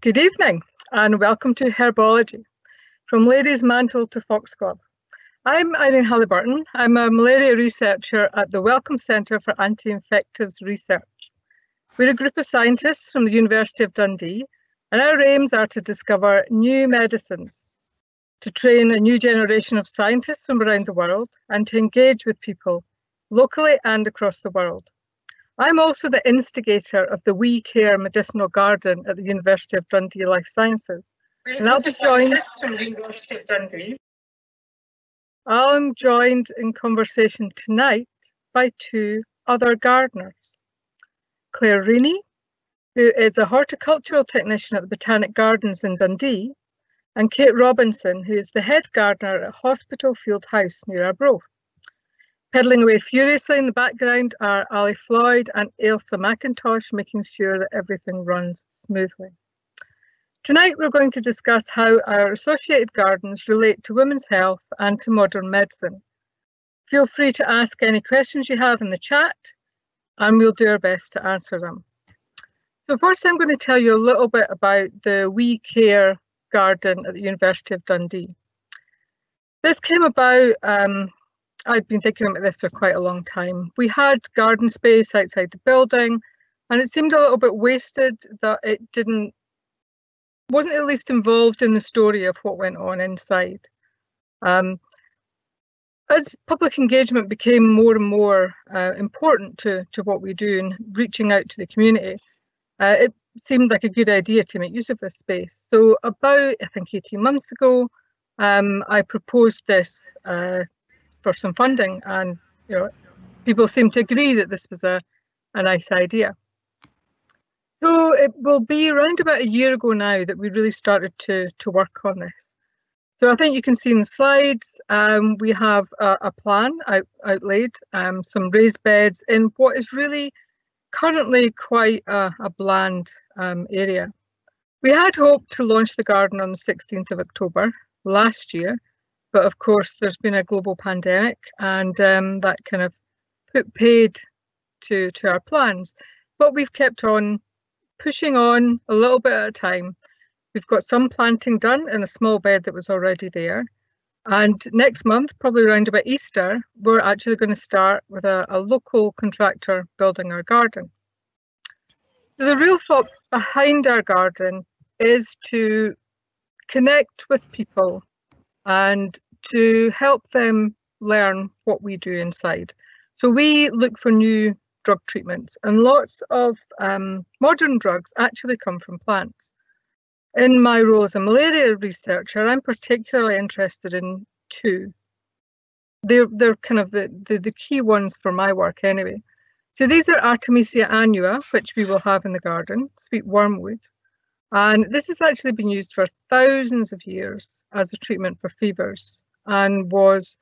Good evening and welcome to HERbology, from ladies' mantle to foxglove. I'm Irene Hallyburton. I'm a malaria researcher at the Wellcome Centre for Anti-Infectives Research. We're a group of scientists from the University of Dundee, and our aims are to discover new medicines, to train a new generation of scientists from around the world, and to engage with people locally and across the world. I'm also the instigator of the WCAIR Medicinal Garden at the University of Dundee Life Sciences. And I'll be joined from the University of Dundee. I'm joined in conversation tonight by two other gardeners. Clare Reany, who is a horticultural technician at the Botanic Gardens in Dundee, and Kate Robinson, who is the head gardener at Hospital Field House near Arbroath. Pedalling away furiously in the background are Floyd and Ailsa Mackintosh, making sure that everything runs smoothly. Tonight we're going to discuss how our associated gardens relate to women's health and to modern medicine. Feel free to ask any questions you have in the chat and we'll do our best to answer them. So first I'm going to tell you a little bit about the WCAIR garden at the University of Dundee. This came about I've been thinking about this for quite a long time. We had garden space outside the building and it seemed a little bit wasted that it wasn't at least involved in the story of what went on inside. As public engagement became more and more important to what we do and reaching out to the community, it seemed like a good idea to make use of this space. So about, I think 18 months ago, I proposed this for some funding, and people seem to agree that this was a nice idea. So it will be around about a year ago now that we really started to work on this. So I think you can see in the slides we have a plan outlaid, some raised beds in what is really currently quite a bland area. We had hoped to launch the garden on the 16th of October last year, but of course, there's been a global pandemic and that kind of put paid to our plans. But we've kept on pushing on a little bit at a time. We've got some planting done in a small bed that was already there. And next month, probably around about Easter, we're actually going to start with a local contractor building our garden. The real thought behind our garden is to connect with people and to help them learn what we do inside. So we look for new drug treatments, and lots of modern drugs actually come from plants. In my role as a malaria researcher, I'm particularly interested in two. They're kind of the key ones for my work anyway. So these are Artemisia annua, which we will have in the garden, sweet wormwood. And this has actually been used for thousands of years as a treatment for fevers and was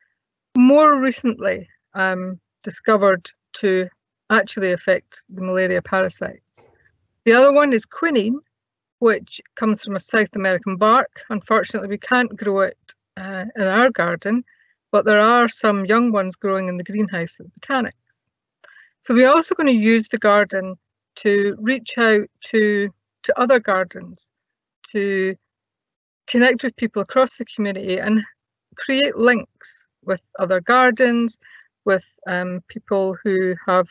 more recently discovered to actually affect the malaria parasites. The other one is quinine, which comes from a South American bark. Unfortunately, we can't grow it in our garden, but there are some young ones growing in the greenhouse at the Botanics. So we're also going to use the garden to reach out to other gardens, to connect with people across the community and create links with other gardens, with people who have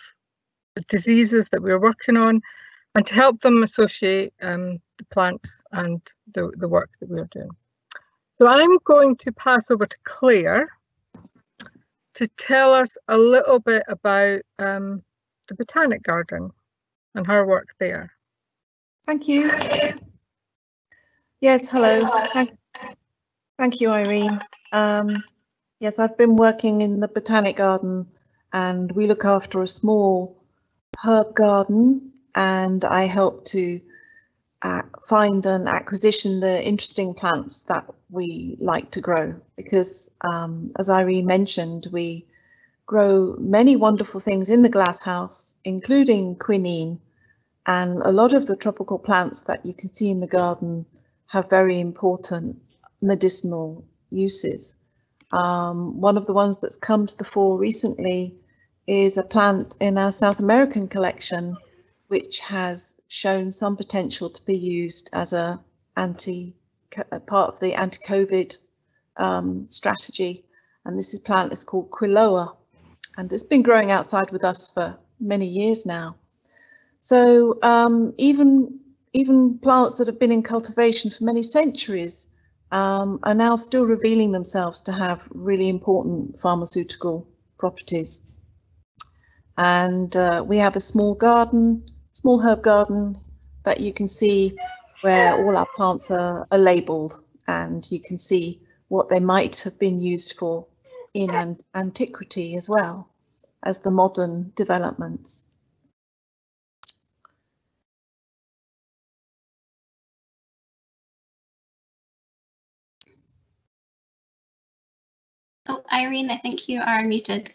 diseases that we're working on, and to help them associate the plants and the work that we're doing. So I'm going to pass over to Clare to tell us a little bit about the Botanic Garden and her work there. Thank you. Yes, hello. Thank you, Irene. Yes, I've been working in the Botanic Garden and we look after a small herb garden, and I help to find and acquisition the interesting plants that we like to grow because, as Irene mentioned, we grow many wonderful things in the glasshouse, including quinine, and a lot of the tropical plants that you can see in the garden have very important medicinal uses. One of the ones that's come to the fore recently is a plant in our South American collection, which has shown some potential to be used as a part of the anti-COVID strategy. And this plant is called Willow, and it's been growing outside with us for many years now. So even plants that have been in cultivation for many centuries are now still revealing themselves to have really important pharmaceutical properties. And we have a small herb garden that you can see where all our plants are labelled, and you can see what they might have been used for in antiquity as well as the modern developments. Oh, Irene, I think you are muted.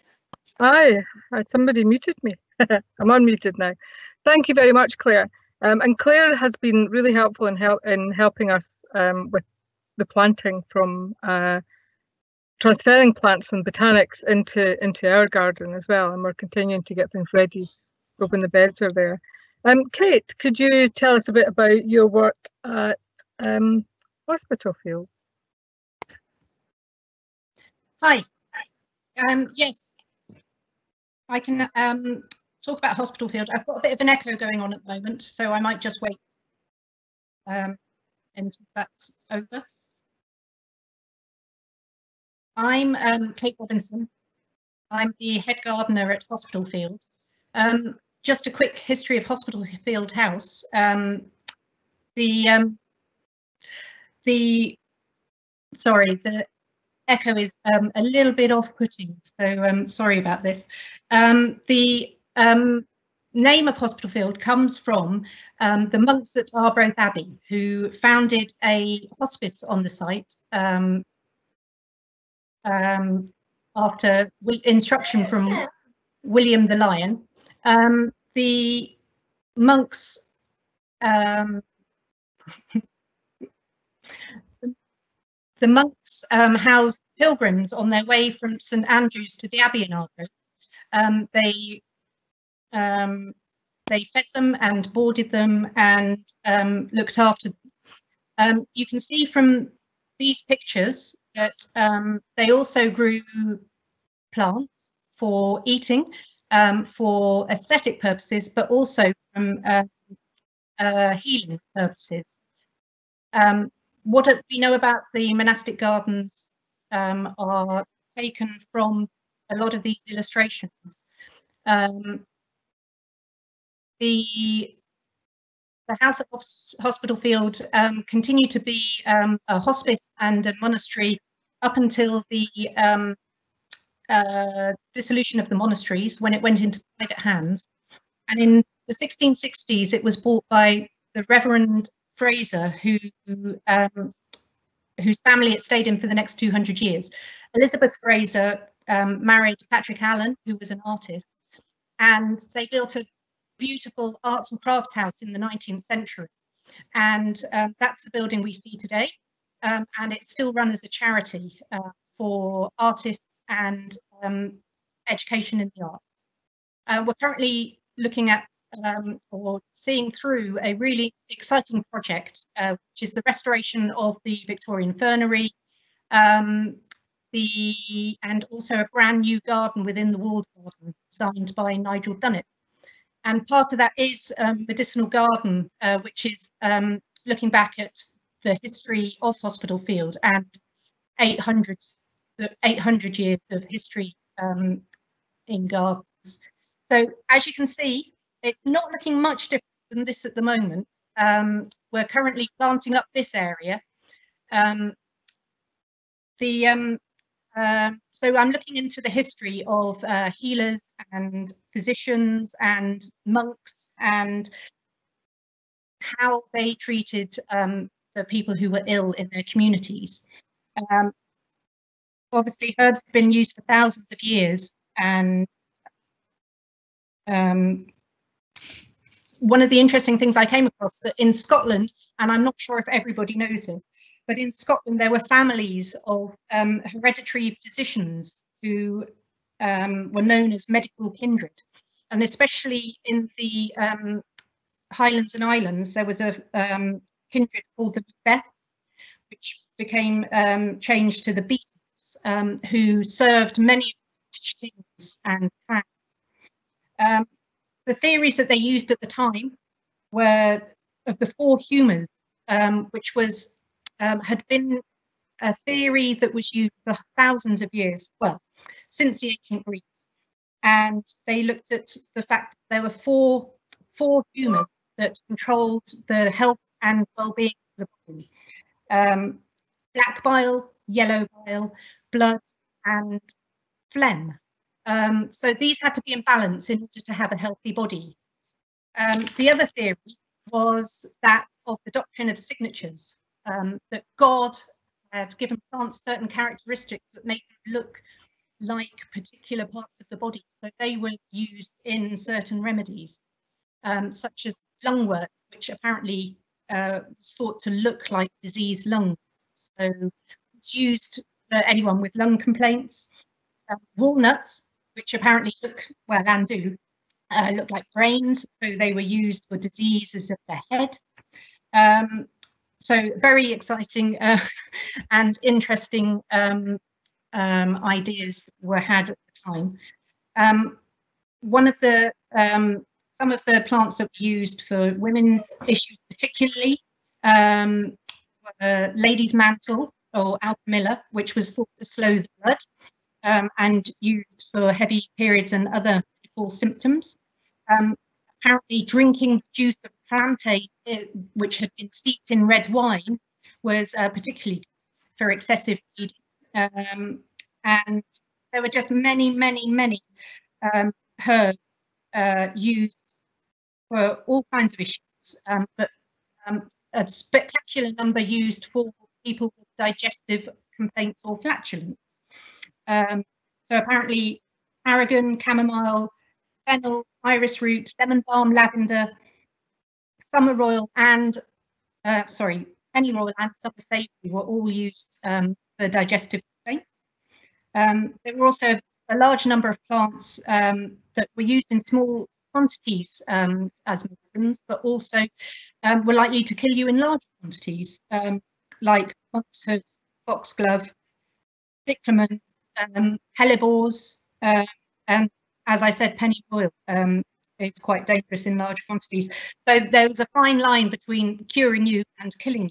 Hi, somebody muted me. I'm unmuted now. Thank you very much, Claire. And Claire has been really helpful in helping us with the planting from transferring plants from botanics into our garden as well, and we're continuing to get things ready when the beds are there. Kate, could you tell us a bit about your work at Hospital Fields? Hi. Yes, I can talk about Hospital Field. I've got a bit of an echo going on at the moment, so I might just wait until that's over. I'm Kate Robinson. I'm the head gardener at Hospital Field. Just a quick history of Hospital Field House. Sorry, the echo is a little bit off-putting, so sorry about this. The name of Hospital Field comes from the monks at Arbroath Abbey, who founded a hospice on the site after instruction from William the Lion. The monks housed pilgrims on their way from St Andrews to the Abbey in Arbroath. They fed them and boarded them and looked after them. You can see from these pictures that they also grew plants for eating, for aesthetic purposes, but also from healing purposes. What we know about the monastic gardens are taken from a lot of these illustrations. The house at Hospital Field continued to be a hospice and a monastery up until the dissolution of the monasteries, when it went into private hands. And in the 1660s, it was bought by the Reverend Fraser, whose family it stayed in for the next 200 years. Elizabeth Fraser married Patrick Allen, who was an artist, and they built a beautiful arts and crafts house in the 19th century. And that's the building we see today. And it's still run as a charity for artists and education in the arts. We're currently looking at or seeing through a really exciting project, which is the restoration of the Victorian Fernery, and also a brand new garden within the walled garden designed by Nigel Dunnett. And part of that is Medicinal Garden, which is looking back at the history of Hospital Field and 800 years of history in gardens. So as you can see, it's not looking much different than this at the moment. We're currently planting up this area. So I'm looking into the history of healers and physicians and monks and how they treated the people who were ill in their communities. Obviously, herbs have been used for thousands of years, and one of the interesting things I came across that in Scotland, and I'm not sure if everybody knows this, but in Scotland there were families of hereditary physicians who were known as medical kindred, and especially in the Highlands and Islands, there was a kindred called the Macbeths, which became changed to the Beatles, who served many kings and crowns. The theories that they used at the time were of the 4 humours, which was had been a theory that was used for thousands of years, well, since the ancient Greeks. And they looked at the fact that there were four humours that controlled the health and well-being of the body. Black bile, yellow bile, blood, and phlegm. So these had to be in balance in order to have a healthy body. The other theory was that of the doctrine of signatures, that God had given plants certain characteristics that made them look like particular parts of the body. So they were used in certain remedies, such as lungwort, which apparently was thought to look like diseased lungs. So it's used for anyone with lung complaints. Walnuts, which apparently look, well, and do, look like brains, so they were used for diseases of the head. So very exciting and interesting ideas were had at the time. One of the some of the plants that were used for women's issues particularly were lady's mantle or alpamilla, which was thought to slow the blood and used for heavy periods and other medical symptoms. Apparently drinking the juice of plantain, which had been steeped in red wine, was particularly good for excessive bleeding. And there were just many herbs used for all kinds of issues, but a spectacular number used for people with digestive complaints or flatulence. So apparently tarragon, chamomile, fennel, iris root, lemon balm, lavender, summer oil and pennyroyal and summer savory were all used for digestive complaints. There were also a large number of plants that were used in small quantities as medicines, but also were likely to kill you in large quantities, like monkshood, foxglove, cyclamen, hellebores, and as I said, pennyroyal. It's quite dangerous in large quantities. So there was a fine line between curing you and killing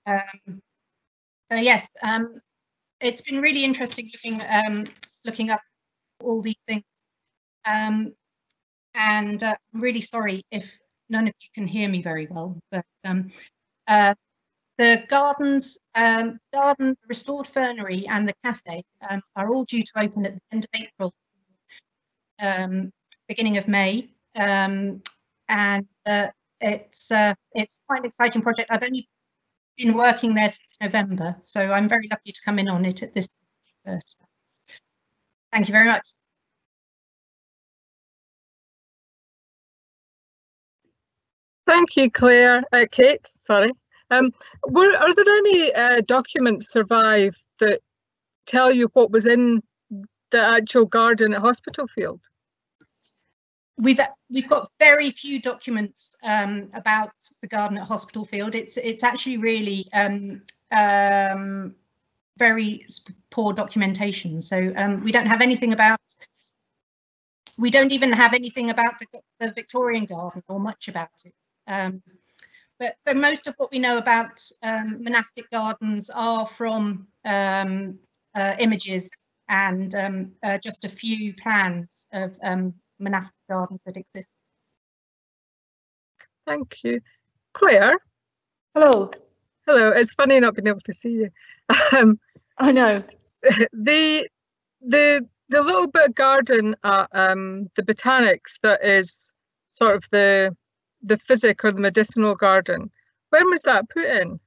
you. So yes, it's been really interesting looking up all these things. And I'm really sorry if none of you can hear me very well, but the gardens, the restored fernery and the cafe are all due to open at the end of April, beginning of May, and it's quite an exciting project. I've only been working there since November, so I'm very lucky to come in on it at this stage. Thank you very much. Thank you, Claire. Kate, sorry. Are there any documents survive that tell you what was in the actual garden at Hospitalfield? We've got very few documents about the garden at Hospitalfield. It's actually really very poor documentation. So we don't have anything about. We don't even have anything about the Victorian garden or much about it. But so most of what we know about monastic gardens are from images and just a few plans of monastic gardens that exist. Thank you. Claire? Hello. Hello, it's funny not being able to see you. I know. The little bit of garden at the Botanics that is sort of the physic or the medicinal garden, when was that put in?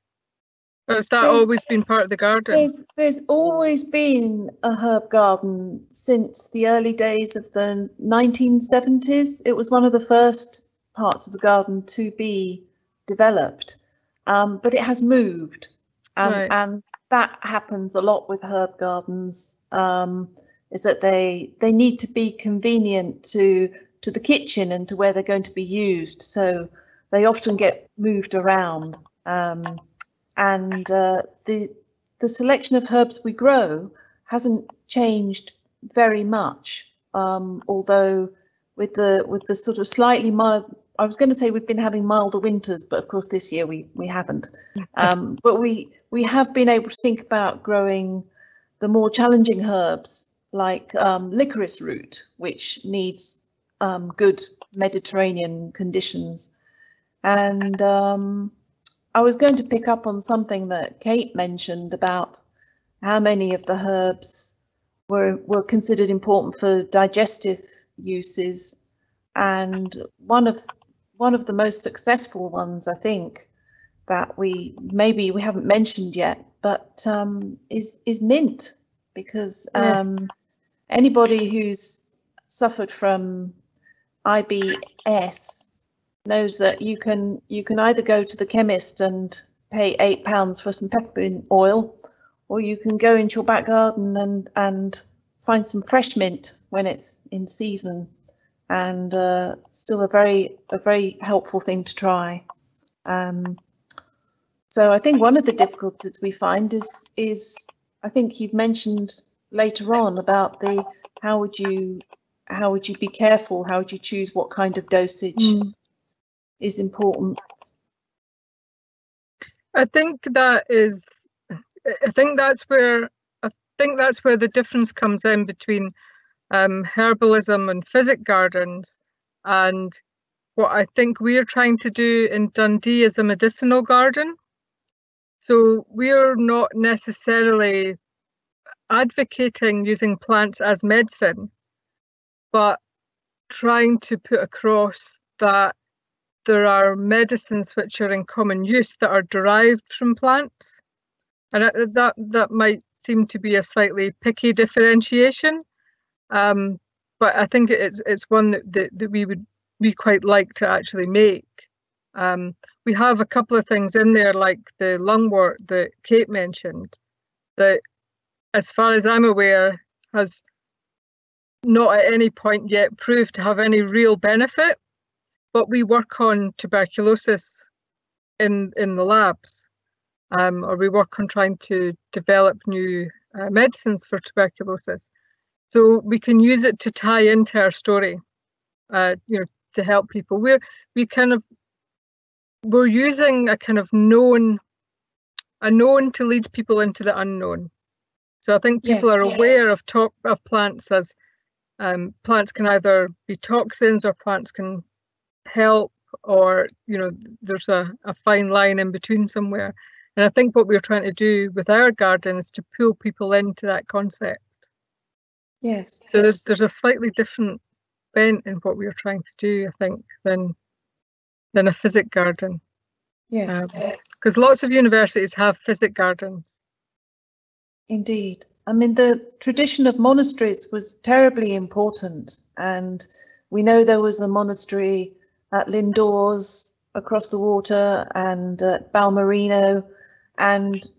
Or has that always been part of the garden? There's always been a herb garden since the early days of the 1970s. It was one of the first parts of the garden to be developed, but it has moved, and that happens a lot with herb gardens. Is that they need to be convenient to the kitchen and to where they're going to be used. So they often get moved around. The selection of herbs we grow hasn't changed very much, although with the sort of slightly mild, I was going to say we've been having milder winters, but of course this year we haven't. But we have been able to think about growing the more challenging herbs like licorice root, which needs good Mediterranean conditions. And I was going to pick up on something that Kate mentioned about how many of the herbs were considered important for digestive uses, and one of the most successful ones, I think, that we haven't mentioned yet, but is mint, because anybody who's suffered from IBS knows that you can either go to the chemist and pay £8 for some peppermint oil, or you can go into your back garden and find some fresh mint when it's in season, and still a very helpful thing to try. So I think one of the difficulties we find is I think you've mentioned later on about how would you be careful, how would you choose what kind of dosage is important. I think that's where the difference comes in between herbalism and physic gardens, and what I think we're trying to do in Dundee is a medicinal garden. So we're not necessarily advocating using plants as medicine, but trying to put across that there are medicines which are in common use that are derived from plants. And that might seem to be a slightly picky differentiation, but I think it's one that we quite like to actually make. We have a couple of things in there, like the lungwort that Kate mentioned, that, as far as I'm aware, has not at any point yet proved to have any real benefit, but we work on tuberculosis in the labs, or we work on trying to develop new medicines for tuberculosis. So we can use it to tie into our story, to help people. We're using a kind of known to lead people into the unknown. So I think people are aware of plants as plants can either be toxins, or plants can help, or there's a fine line in between somewhere. And I think what we're trying to do with our garden is to pull people into that concept. Yes. So there's a slightly different bent in what we're trying to do, I think, than a physic garden. Yes. Because lots of universities have physic gardens. Indeed. I mean, the tradition of monasteries was terribly important, and we know there was a monastery at Lindores across the water, and at Balmerino, and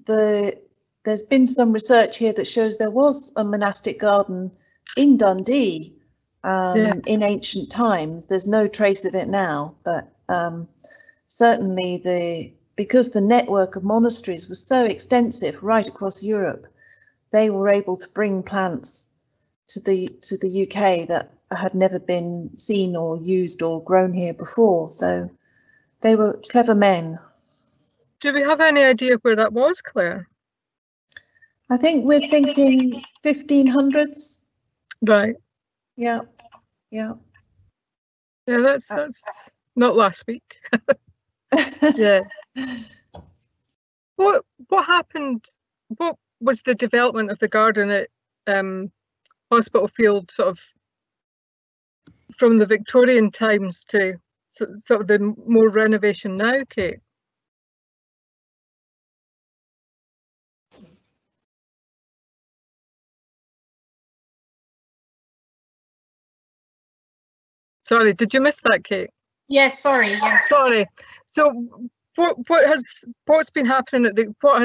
there's been some research here that shows there was a monastic garden in Dundee in ancient times. There's no trace of it now, but certainly because the network of monasteries was so extensive right across Europe, they were able to bring plants to the UK that had never been seen or used or grown here before. So they were clever men. Do we have any idea where that was, Claire? I think we're thinking 1500s. Right. Yeah. Yeah, that's not last week. Yeah. What happened? What was the development of the garden at Hospital Field, sort of from the Victorian times to sort of the more renovation now, Kate? Sorry, did you miss that, Kate? Yes, sorry. Yeah. Sorry. So what's been happening what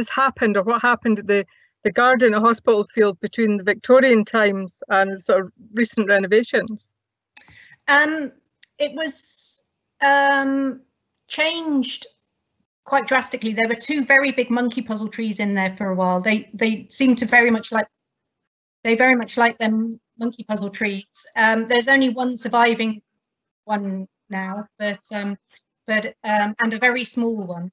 happened at the garden at Hospital Field between the Victorian times and sort of recent renovations? It was changed quite drastically. There were two very big monkey puzzle trees in there for a while. They seemed to very much like them monkey puzzle trees. There's only one surviving one now, but and a very small one.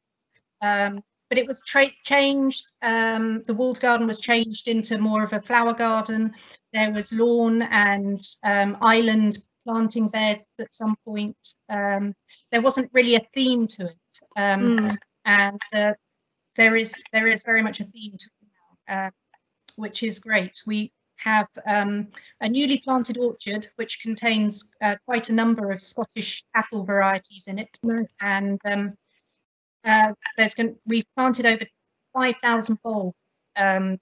But it was changed. The walled garden was changed into more of a flower garden. There was lawn and island planting beds at some point. There wasn't really a theme to it, and there is very much a theme to it now, which is great. We have a newly planted orchard which contains quite a number of Scottish apple varieties in it. Nice. And we've planted over 5,000 bulbs,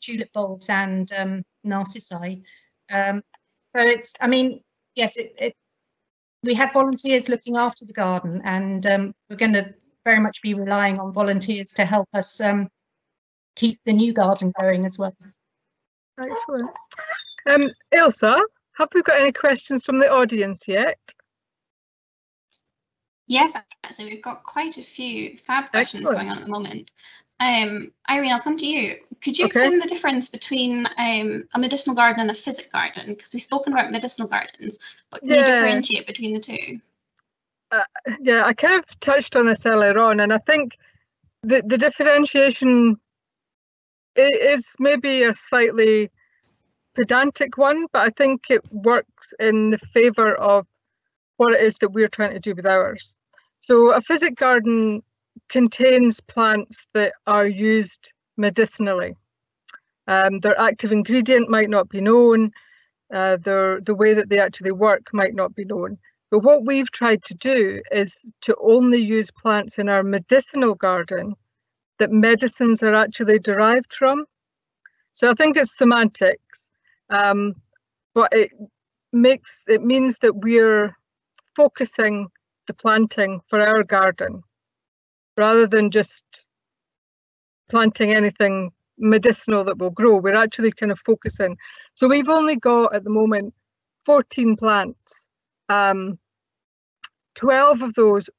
tulip bulbs and narcissi. So it's, I mean, yes, we had volunteers looking after the garden, and we're going to very much be relying on volunteers to help us keep the new garden going as well. Excellent. Ailsa, have we got any questions from the audience yet? Yes, actually, we've got quite a few fab questions going on at the moment. Irene, I'll come to you. Could you explain the difference between a medicinal garden and a physic garden? Because we've spoken about medicinal gardens, but can you differentiate between the two? Yeah, I kind of touched on this earlier on, and I think the differentiation is maybe a slightly pedantic one, but I think it works in the favour of what it is that we're trying to do with ours. So a physic garden contains plants that are used medicinally. Their active ingredient might not be known, the way that they actually work might not be known. But what we've tried to do is to only use plants in our medicinal garden that medicines are actually derived from. So I think it's semantics, but it means that we're focusing the planting for our garden rather than just planting anything medicinal that will grow. We're actually kind of focusing. So we've only got at the moment 14 plants. 12 of those,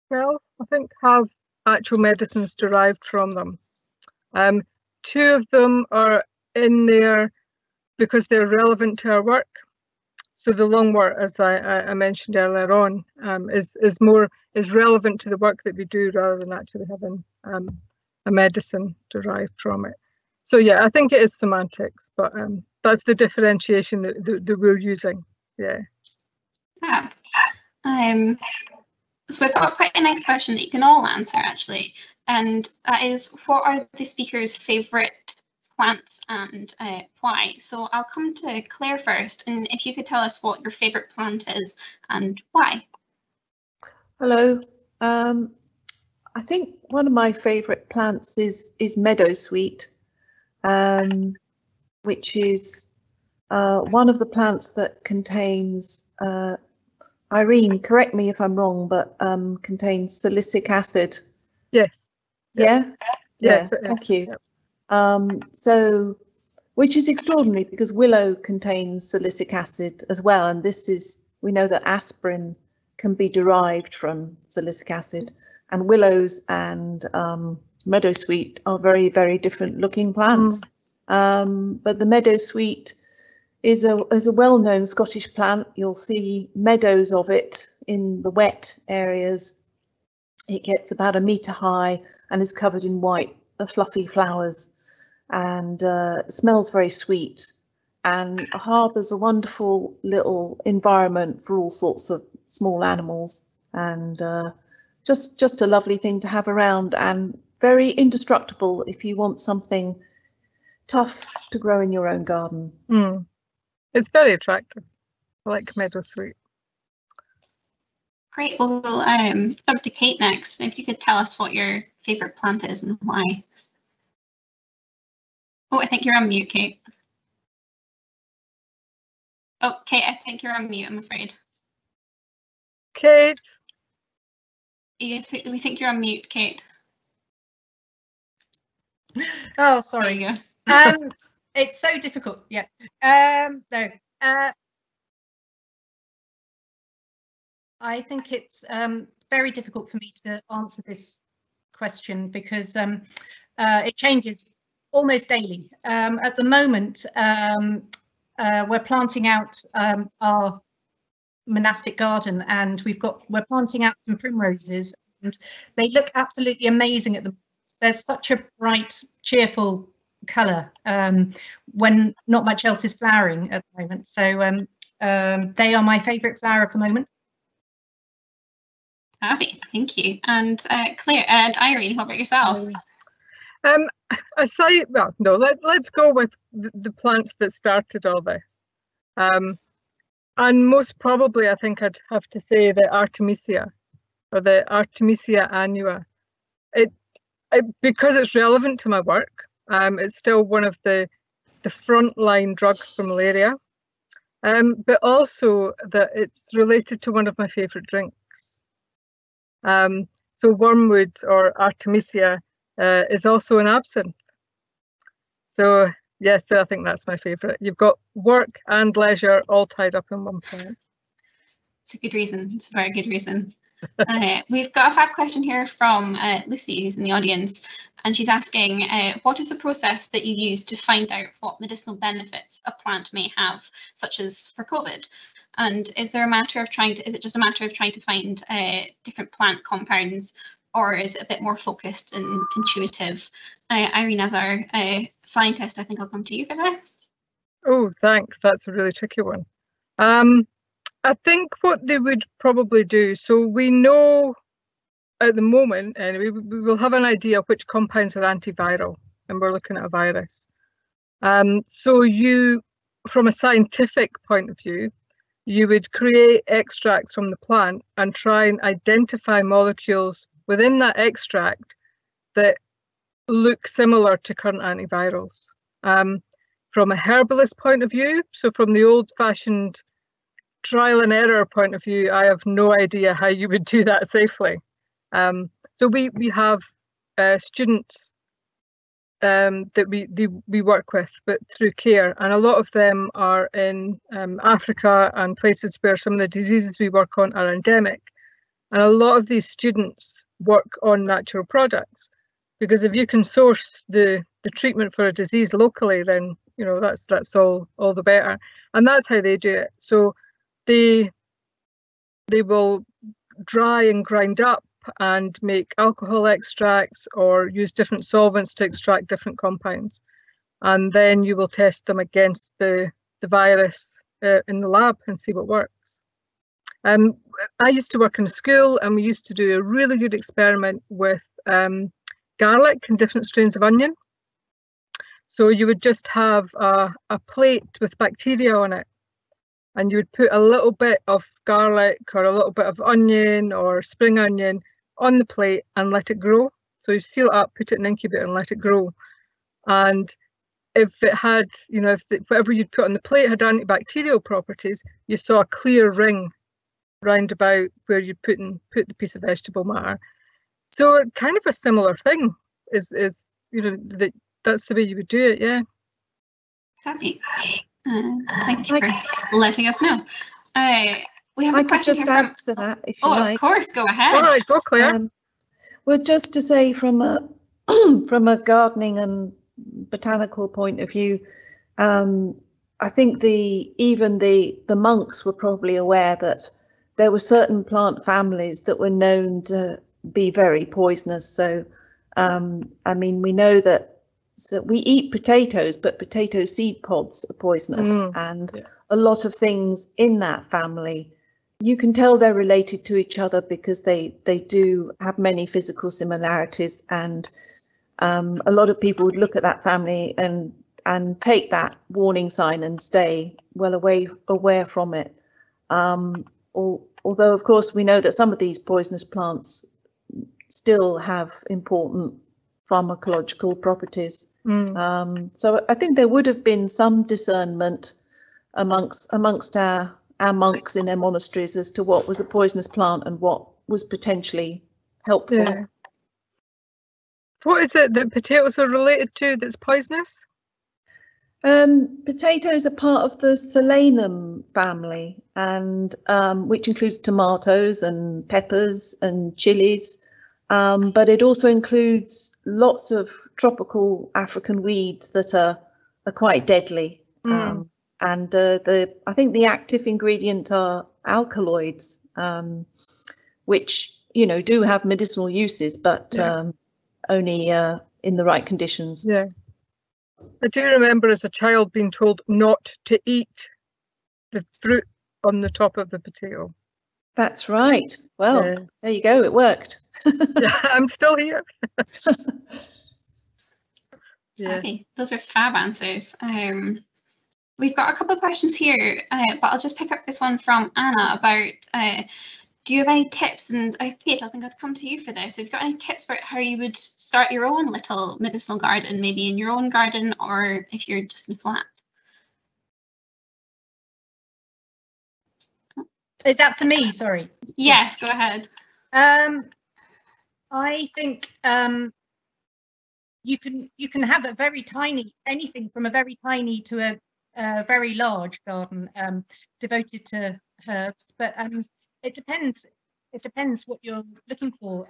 12 I think, have actual medicines derived from them. 2 of them are in there because they're relevant to our work. So the lungwort, as I mentioned earlier on, is relevant to the work that we do rather than actually having a medicine derived from it. So yeah, I think it is semantics, but that's the differentiation that we're using. Yeah. Yeah. So we've got quite a nice question that you can all answer actually, and that is, what are the speakers' favourite plants and why? So I'll come to Clare first, and if you could tell us what your favourite plant is and why. Hello. I think one of my favourite plants is meadowsweet, which is one of the plants that contains, Irene, correct me if I'm wrong, but contains silicic acid. Yes. Yeah? Yes, yeah. Thank you. Yep. So, which is extraordinary because willow contains silicic acid as well, and we know that aspirin can be derived from silicic acid, and willows and meadowsweet are very, very different looking plants. But the meadowsweet is a well-known Scottish plant. You'll see meadows of it in the wet areas. It gets about 1 metre high and is covered in white, fluffy flowers, and smells very sweet, and harbours a wonderful little environment for all sorts of small animals, and just a lovely thing to have around, and very indestructible if you want something tough to grow in your own garden. It's very attractive. I like meadowsweet. Great. Well, up to Kate next. If you could tell us what your favourite plant is and why. Oh, I think you're on mute, Kate. Oh, Kate, I think you're on mute, I'm afraid. Kate? We think you're on mute, Kate. Oh, sorry. There you go. It's so difficult. Yeah. No. I think it's very difficult for me to answer this question because it changes almost daily. At the moment, we're planting out our monastic garden, and we're planting out some primroses, and they look absolutely amazing at the moment. There's such a bright, cheerful colour when not much else is flowering at the moment. So they are my favourite flower of the moment. Abby, thank you. And Claire and Irene, what about yourself? Aside, well, no, let's go with the plants that started all this. And most probably, I think I'd have to say the Artemisia, or the Artemisia annua. Because it's relevant to my work, it's still one of the frontline drugs for malaria, but also that it's related to one of my favourite drinks. So wormwood or Artemisia is also an absinthe. So yes, I think that's my favourite. You've got work and leisure all tied up in one plant. It's a good reason. It's a very good reason. We've got a fab question here from Lucy, who's in the audience, and she's asking, what is the process that you use to find out what medicinal benefits a plant may have, such as for COVID? And is it just a matter of trying to find different plant compounds, or is it a bit more focused and intuitive? Irene, as our scientist, I think I'll come to you for this. Oh, thanks. That's a really tricky one. I think what they would probably do, so we know at the moment, and we will have an idea of which compounds are antiviral, and we're looking at a virus. So you, from a scientific point of view, you would create extracts from the plant and try and identify molecules within that extract that look similar to current antivirals. From a herbalist point of view, so from the old-fashioned trial and error point of view, I have no idea how you would do that safely. So we have students that we work with, but through CARE, and a lot of them are in Africa and places where some of the diseases we work on are endemic. And a lot of these students work on natural products, because if you can source the treatment for a disease locally, then you know that's all the better. And that's how they do it. So they will dry and grind up and make alcohol extracts or use different solvents to extract different compounds, and then you will test them against the virus in the lab and see what works. I used to work in a school, and we used to do a really good experiment with garlic and different strains of onion. So you would just have a plate with bacteria on it, and you would put a little bit of garlic or a little bit of onion or spring onion on the plate and let it grow. So you seal it up, put it in an incubator and let it grow. And if it had, you know, if whatever you'd put on the plate had antibacterial properties, you saw a clear ring round about where you put the piece of vegetable matter. So kind of a similar thing is you know, that's the way you would do it, yeah. Happy. Thank you for letting us know. We have a question. I could just answer that if you like. Of course, go ahead. All right, go Claire. Well, just to say from a from a gardening and botanical point of view, I think even the monks were probably aware that there were certain plant families that were known to be very poisonous. So, I mean, we know that we eat potatoes, but potato seed pods are poisonous, and a lot of things in that family, you can tell they're related to each other because they do have many physical similarities, and a lot of people would look at that family and take that warning sign and stay well away from it. Although, of course, we know that some of these poisonous plants still have important pharmacological properties. So I think there would have been some discernment amongst our monks in their monasteries as to what was a poisonous plant and what was potentially helpful. Yeah. What is it that potatoes are related to that's poisonous? Potatoes are part of the Solanum family, and which includes tomatoes and peppers and chilies, but it also includes lots of tropical African weeds that are quite deadly. And I think the active ingredient are alkaloids, which do have medicinal uses, but only in the right conditions. Yeah. I do remember as a child being told not to eat the fruit on the top of the potato. That's right. Well, there you go. It worked. Yeah, I'm still here. Yeah. Okay, those are fab answers. We've got a couple of questions here, but I'll just pick up this one from Anna about do you have any tips? And Kate, I think I'd come to you for this. Have you got any tips about how you would start your own little medicinal garden, maybe in your own garden, or if you're just in a flat? Is that for me? Sorry. Yes, go ahead. I think you can have a very tiny, anything from a very tiny to a very large garden devoted to herbs, but it depends. It depends what you're looking for.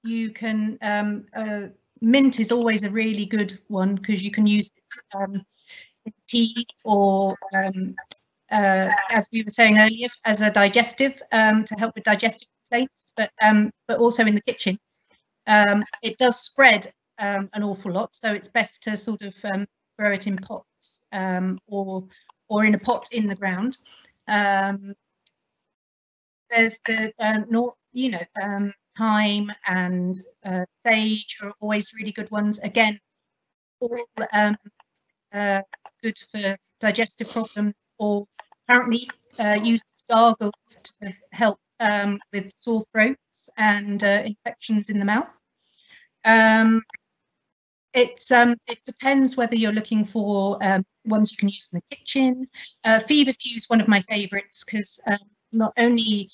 You can mint is always a really good one because you can use it in teas or as we were saying earlier, as a digestive to help with digestive complaints, but also in the kitchen. It does spread an awful lot, so it's best to sort of grow it in pots or in a pot in the ground. There's the thyme and sage are always really good ones. Again, all good for digestive problems, or currently used as gargle to help with sore throats and infections in the mouth. It depends whether you're looking for ones you can use in the kitchen. Feverfew is one of my favourites because not only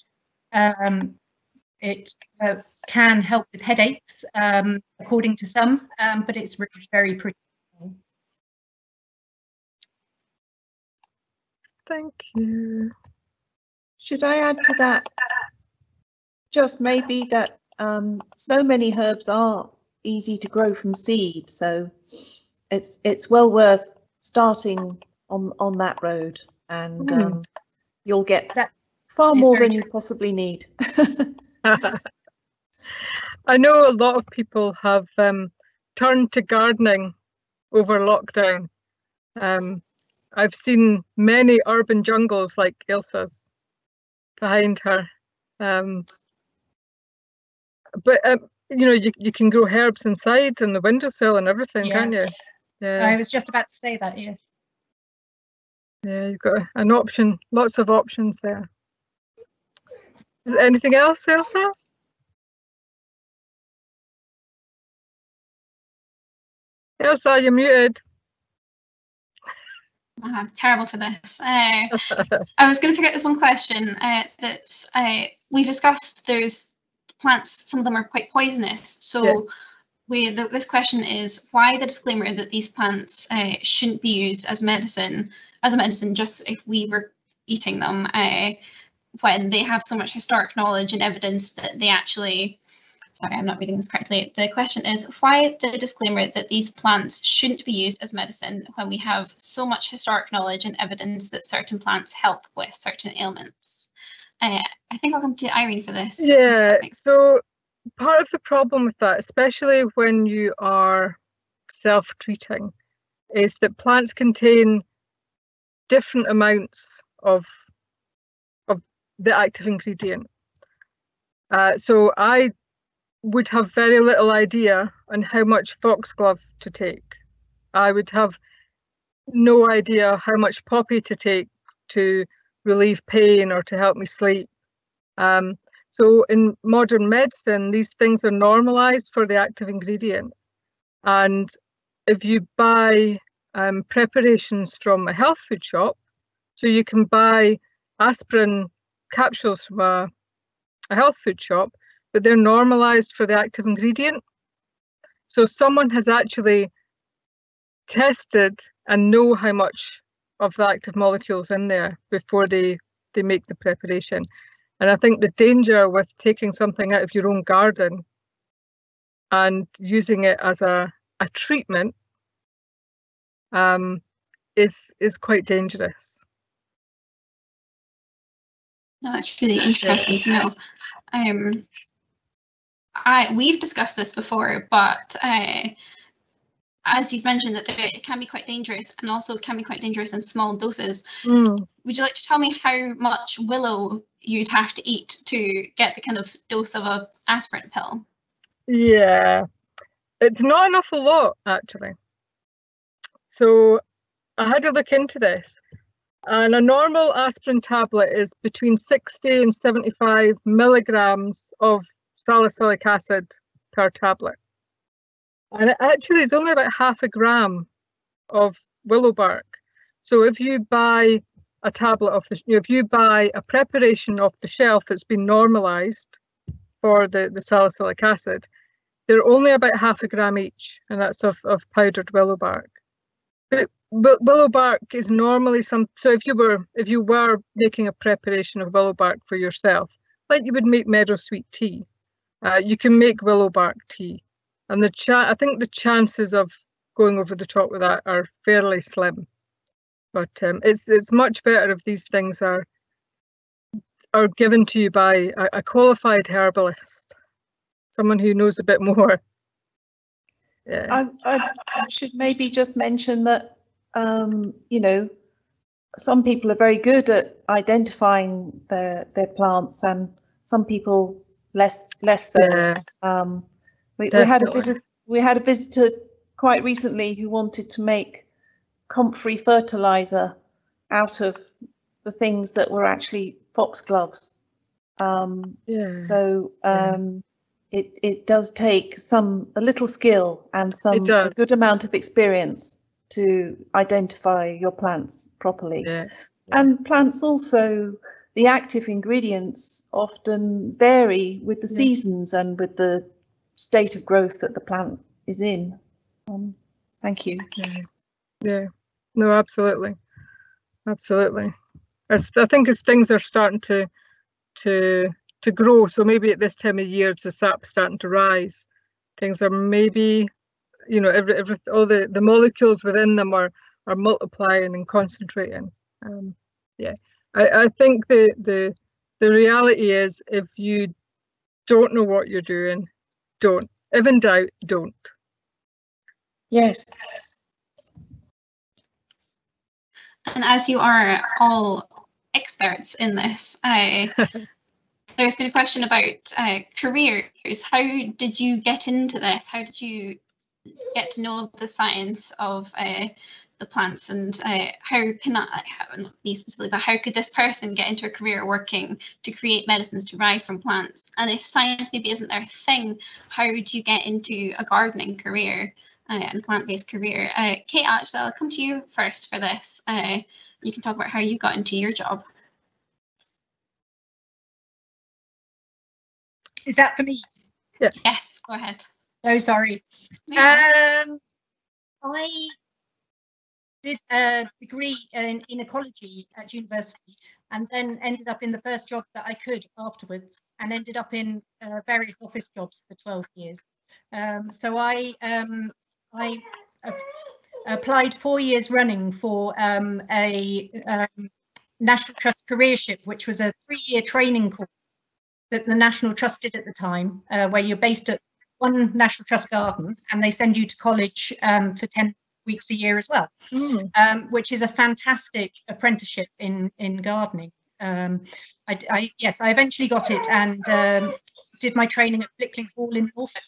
it can help with headaches, according to some, but it's really very pretty. Thank you. Should I add to that? Just maybe that so many herbs are easy to grow from seed, so it's well worth starting on that road, and you'll get far more than you possibly need. I know a lot of people have turned to gardening over lockdown. I've seen many urban jungles like Ailsa's behind her. But you can grow herbs inside on the windowsill and everything, can't you? Yeah. I was just about to say that, yeah. Yeah, you've got an option, lots of options there. Anything else, Ailsa? Ailsa, you're muted. I'm terrible for this. I was going to pick out this one question that's we discussed. There's plants, some of them are quite poisonous. So yes. This question is why the disclaimer that these plants shouldn't be used as a medicine just if we were eating them when they have so much historic knowledge and evidence that they actually. Sorry, I'm not reading this correctly. The question is why the disclaimer that these plants shouldn't be used as medicine when we have so much historic knowledge and evidence that certain plants help with certain ailments. I think I'll come to Irene for this. Yeah, so part of the problem with that, especially when you are self-treating, is that plants contain different amounts of the active ingredient. So I would have very little idea on how much foxglove to take. I would have no idea how much poppy to take to relieve pain or to help me sleep. So in modern medicine, these things are normalized for the active ingredient. And if you buy preparations from a health food shop, so you can buy aspirin capsules from a health food shop, but they're normalized for the active ingredient. So someone has actually tested and know how much of the active molecules in there before they make the preparation. And I think the danger with taking something out of your own garden and using it as a treatment is quite dangerous. No, it's really interesting to know. We've discussed this before, but as you've mentioned, that it can be quite dangerous, and also can be quite dangerous in small doses. Would you like to tell me how much willow you'd have to eat to get the kind of dose of an aspirin pill? Yeah, it's not an awful lot, actually. So I had to look into this, and a normal aspirin tablet is between 60 and 75 milligrams of salicylic acid per tablet. And it actually is only about 0.5 gram of willow bark. So if you buy a tablet if you buy a preparation off the shelf that's been normalized for the salicylic acid, they're only about 0.5 gram each, and that's of powdered willow bark. But willow bark is normally so if you were making a preparation of willow bark for yourself, like you would make meadowsweet tea, you can make willow bark tea, and I think the chances of going over the top with that are fairly slim. But it's much better if these things are given to you by a qualified herbalist, someone who knows a bit more. Yeah. I should maybe just mention that you know, some people are very good at identifying their plants, and some people less so. Yeah. We had a visitor quite recently who wanted to make comfrey fertilizer out of the things that were actually foxgloves. So it does take a little skill and a good amount of experience to identify your plants properly. And plants also, the active ingredients often vary with the seasons and with the state of growth that the plant is in. Thank you. Yeah, no, absolutely. I think as things are starting to grow, so maybe at this time of year the sap's starting to rise, things are maybe, you know, all the molecules within them are multiplying and concentrating. I think the reality is, if you don't know what you're doing, don't. If in doubt, don't. Yes. And as you are all experts in this, there's been a question about careers. How did you get into this? How did you get to know the science of the plants, and how not me specifically, but how could this person get into a career working to create medicines derived from plants? And if science maybe isn't their thing, how do you get into a gardening career and plant-based career? Kate, actually, I'll come to you first for this. You can talk about how you got into your job. Is that for me? Yeah. Yes, go ahead. So sorry. Yeah. I did a degree in ecology at university, and then ended up in the first jobs that I could afterwards, and ended up in various office jobs for 12 years. So I applied 4 years running for a National Trust careership, which was a 3-year training course that the National Trust did at the time, where you're based at one National Trust garden, and they send you to college for 10 weeks a year as well, which is a fantastic apprenticeship in gardening. I eventually got it, and did my training at Blickling Hall in Norfolk,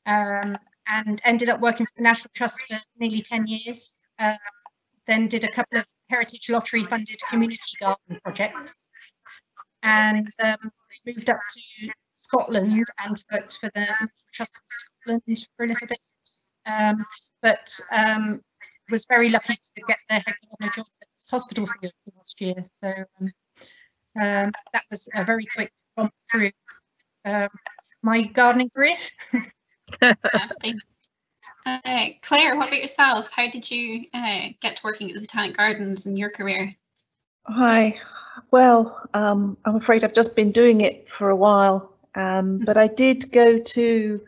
and ended up working for the National Trust for nearly 10 years. Then did a couple of Heritage Lottery funded community garden projects, and moved up to Scotland and worked for the Trust of Scotland for a little bit, but was very lucky to get the head gardener job at the hospital field last year. So that was a very quick bump through my gardening career. Claire, what about yourself? How did you get to working at the Botanic Gardens in your career? Hi. Well, I'm afraid I've just been doing it for a while, but I did go to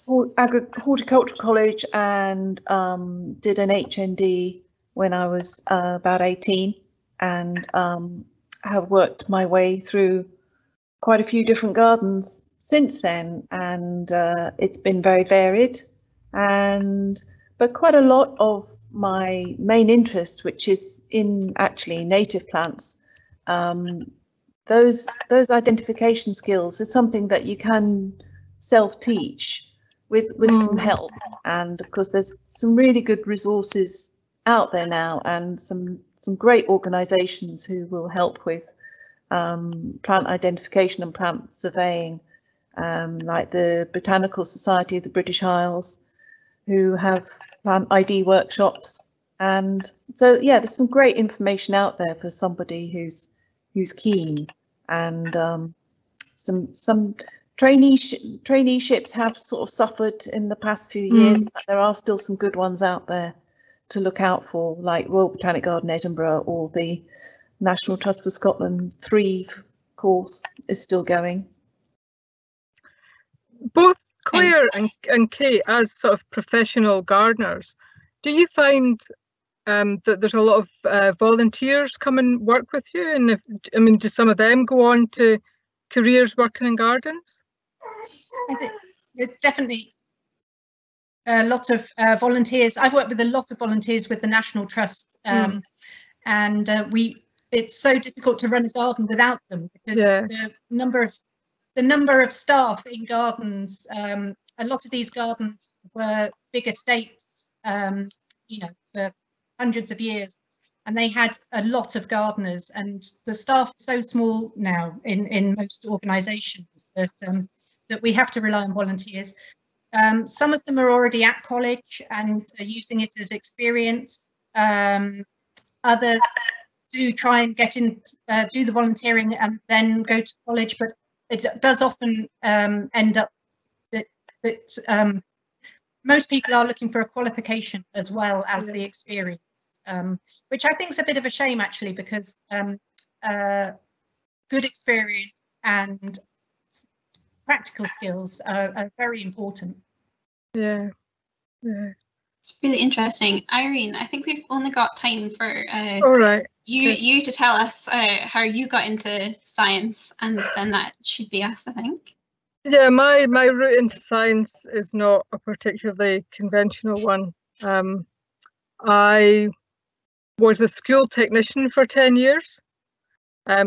horticultural college and did an HND when I was about 18, and have worked my way through quite a few different gardens since then, and it's been very varied. But quite a lot of my main interest, which is in actually native plants, those identification skills is something that you can self-teach with some help. And of course, there's some really good resources out there now, and some great organisations who will help with plant identification and plant surveying, like the Botanical Society of the British Isles, who have plant ID workshops. And so, yeah, there's some great information out there for somebody who's keen. And some traineeships have sort of suffered in the past few years, but there are still some good ones out there to look out for, like Royal Botanic Garden Edinburgh, or the National Trust for Scotland 3 course is still going. Both Claire and Kate, as sort of professional gardeners, do you find that there's a lot of volunteers come and work with you? And do some of them go on to careers working in gardens? I think there's definitely a lot of volunteers. I've worked with a lot of volunteers with the National Trust, and it's so difficult to run a garden without them, because the number of staff in gardens, a lot of these gardens were big estates, for hundreds of years, and they had a lot of gardeners, and the staff are so small now in most organisations that we have to rely on volunteers. Some of them are already at college and are using it as experience. Others do try and get in, do the volunteering and then go to college, but it does often end up that most people are looking for a qualification as well as the experience, which I think is a bit of a shame, actually, because good experience and practical skills are very important. Yeah. It's really interesting. Irene, I think we've only got time for you to tell us how you got into science, and then that should be us, I think. Yeah, my route into science is not a particularly conventional one. I was a school technician for 10 years,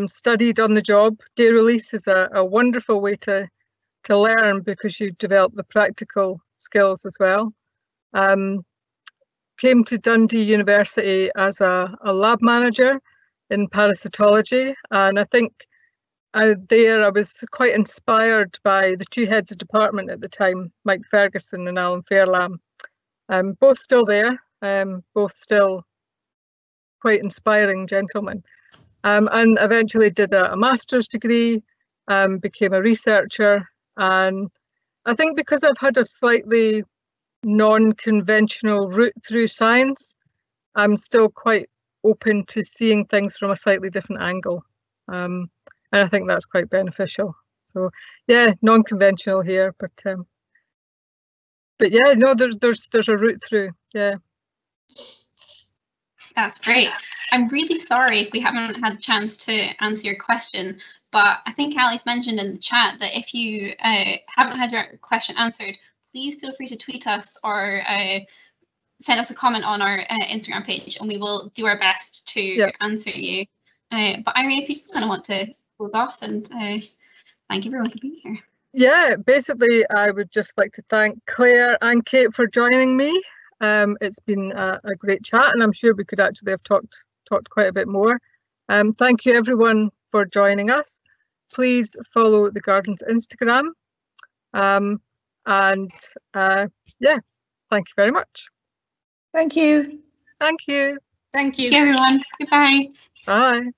studied on the job. Day release is a wonderful way to learn, because you develop the practical skills as well. Came to Dundee University as a lab manager in parasitology, and I think there I was quite inspired by the two heads of department at the time, Mike Ferguson and Alan Fairlam, both still there, both still quite inspiring gentlemen, and eventually did a master's degree, became a researcher. And I think because I've had a slightly non-conventional route through science, I'm still quite open to seeing things from a slightly different angle, and I think that's quite beneficial. So yeah, non-conventional here, but yeah, no, there's a route through. Yeah, that's great. I'm really sorry if we haven't had a chance to answer your question, but I think Ali's mentioned in the chat that if you haven't had your question answered, please feel free to tweet us or send us a comment on our Instagram page, and we will do our best to answer you. But Irene, if you just kind of want to close off and thank everyone for being here. Yeah, basically I would just like to thank Claire and Kate for joining me. It's been a great chat, and I'm sure we could actually have talked quite a bit more. Thank you everyone for joining us. Please follow the Garden's Instagram, and yeah, thank you very much. Thank you. Thank you. Thank you. Thank you, everyone. Goodbye. Bye.